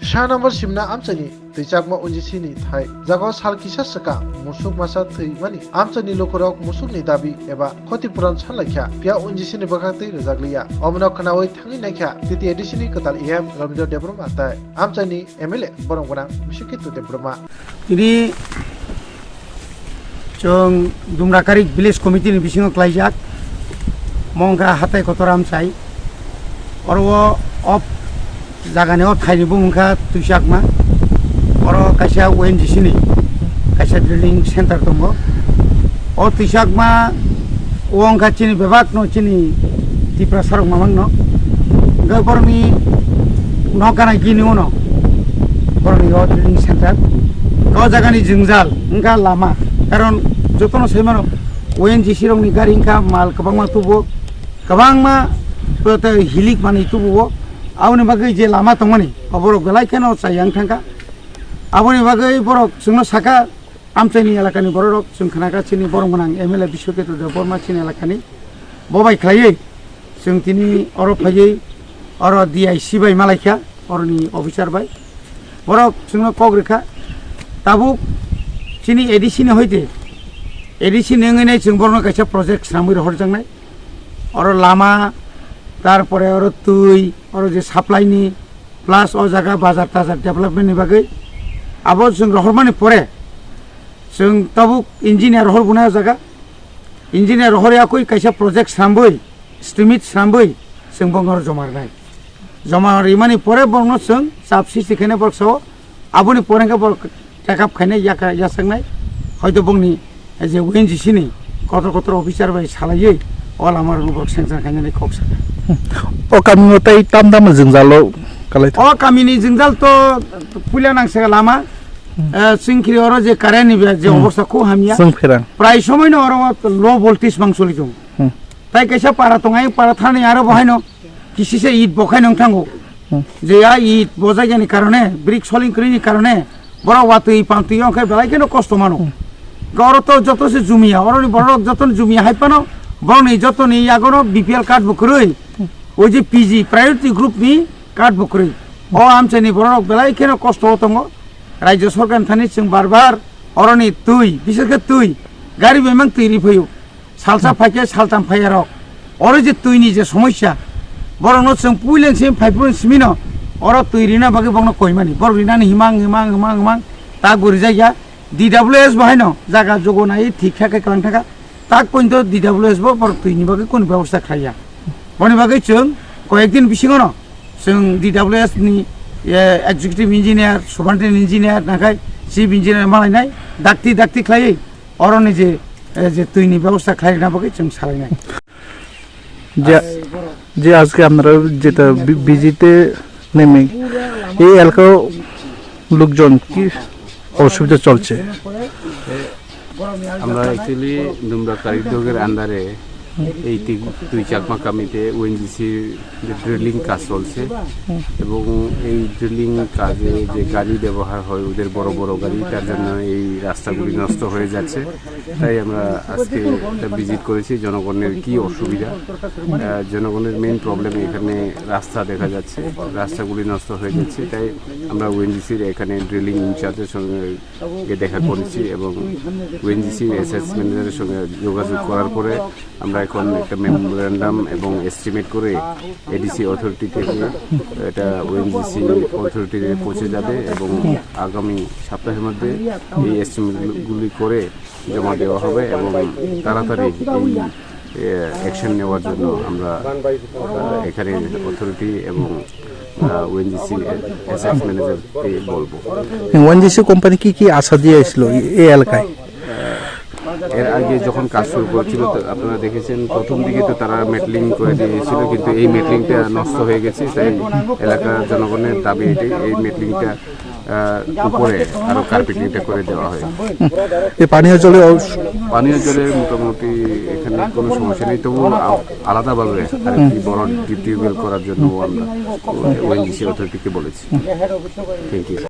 Sha number simna amchani teichakma unjisini thai jago sal kisa saka musuk masa thei mani amchani lokorok musuk ni dabi eba khatipuran sanlakhya pia unjisini bakatei rejakliya omno khanawai thangi nakhya titi edisini katal em Rabindra Debroma tai amchani MLA borongona Mishikitu Debroma ini jong Dumrakari village committee ni bisingo klaijak mongka hatai kotoram sai orwo op jagane o thaini bungka tuijakma oro kaisa ONGC ni kaisa drilling center tongo o tuijakma wongka chini bebak no chini tipra sarok mamang no gaborni no kana gini uno borni o drilling center ko jagani jingjal engka lama karon jotono semano ONGC rong ni gari engka mal kabangma tubo kabangma prote hilik mani tubo awni bagai je lama tongmani aborok belai keno sayang thangka aboni bagai borok sungno saka amchani elakani borok sung khanaka chini borong manang MLA Bishoketu Debroma chini elakani bobai khlaiye sung tini oro phajei oro DIC bai malaikha orni officer bai borok sungno kogrekha tabuk chini ADC ni hoite ADC nengai sung borno kaisa project samui horjangnai oro lama তারপরে ওর তুই ওর যে supply নি plus ও জায়গা বাজার টাজার development নি বাকি আবার जों রহরমানি পরে जों তাবুক ইঞ্জিনিয়ার হল বুনা জায়গা ইঞ্জিনিয়ার হরে কই কাইসা প্রজেক্ট সামবই স্টিমিট সামবই जों বঙ্গর জমার ইমানি পরে বঙ্গ जों সাবসি সেখানে বর্কসো আবনি পরেঙ্গা বর্ক টেকআপ খাইনে ইয়াসাংনাই হয়তো বংনি যে ONGC নি কত কত অফিসার বাই সালাইয়ে অল আমার বর্ক সেন্সার খাইনে খকসা O kami tai tam tam jingjalo kalai o kami ni jingjal to pulia nang se lama singkri oro je kareni be je obostha ko hamia sungferang prai somoy no oro low voltage mangsoli jong tai kaisa para tongai para thani aro bohaino kisi se ইট বখাই নং থাঙ্গো যে আ ইট বজাইনি কারণে brick soling করিনি কারণে বড় ওয়াতুই পান্তুই অংখাই বেলাই কেন কষ্ট মানো গড় তো যত সে জুমিয়া অরনি বড় যত জুমিয়া হাইপানো বড়নি যত নি আগনো বিপিএল কার্ড বকরই ওই যে পিজি প্রায়োরিটি গ্রুপ নি কার্ড বকরই ও আমচানি বড় বেলাই কেন কষ্ট হতঙ্গ রাজ্য সরকার থানি जों বারবার অরনি তুই বিশেষ করে তুই গাড়ি বেমাং তৈরি ফইও সালসা ফাইকে সালতাম ফাইয়ারক অরে যে তুইনি যে সমস্যা বড় ন जों পুইলেনসিম ফাইপুন সিমিন অর তৈরিনা বাকি বংন কইমানি বড় রিনানি হিমাং তা গরি যাইয়া DWS বাহাইন জায়গা জগনাই ঠিক থাকে কালাং থাকা তাক পর্যন্ত DWS বড় তুইনি বাকি কোন ব্যবস্থা খাইয়া বনি বাকি जों কয়েকদিন বিসিঙন जों DWS नि एग्जीक्यूटिव इंजिनियर सुबान्टेन इंजिनियर नाखाय चिफ इंजिनियर मालायनाय दाक्ति खायै अरनि जे तुइनि व्यवस्था खालायना बाकी जों सालायनाय যে আজকে আপনারা যেটা ভিজিটে নেমে এই এলাকার লোকজন কি অসুবিধা চলছে আমরা অ্যাকচুয়ালি দুমরাকারি উদ্যোগের আন্ডারে এই দুই চাকমা কামিতে ONGC ড্রিলিং কাজ চলছে এবং এই ড্রিলিং কাজে যে গাড়ি ব্যবহার হয় ওদের বড় বড় গাড়ি তার জন্য এই রাস্তাগুলি নষ্ট হয়ে যাচ্ছে তাই আমরা আজকে ভিজিট করেছি জনগণের কি অসুবিধা জনগণের মেইন প্রবলেম এখানে রাস্তা দেখা যাচ্ছে রাস্তাগুলি নষ্ট হয়ে যাচ্ছে তাই আমরা ONGCর এখানে ড্রিলিং ইনচার্জের সঙ্গে দেখা করেছি এবং ONGCর SS ম্যানেজারের সঙ্গে যোগাযোগ করার পরে আমরা এখন একটা মেমোরেন্ডাম এবং এস্টিমেট করে ADC অথরিটি থেকে এটা ONGC অথরিটিতে পৌঁছে যাবে এবং আগামী সপ্তাহের মধ্যে এই এস্টিমেটগুলি করে জমা দেওয়া হবে এবং তাড়াতাড়ি এই অ্যাকশন নেওয়ার জন্য আমরা এখানে অথরিটি এবং ONGC SS ম্যানেজারকে বলবো ONGC কোম্পানি কি আশা দিয়েছিল এই এলাকায় এর আগে যখন কাজ শুরু করেছিল আপনারা দেখেছেন প্রথম দিকে তো তারা মেটলিং করে দিয়েছিল কিন্তু এই মেটলিংটা নষ্ট হয়ে গেছে তাই এলাকার জনগণের দাবি এটি এই মেটলিংটা উপরে আরো কার্পেটিংটা করে দেওয়া হয় এই পানীয় জলের মোটামুটি এখানে কোনো সমস্যা নেই তবু আলাদাভাবে আরেকটি বড় ডিপ টিউবওয়েল করার জন্য আমরা ONGC অথরিটিকে বলেছি থ্যাংক ইউ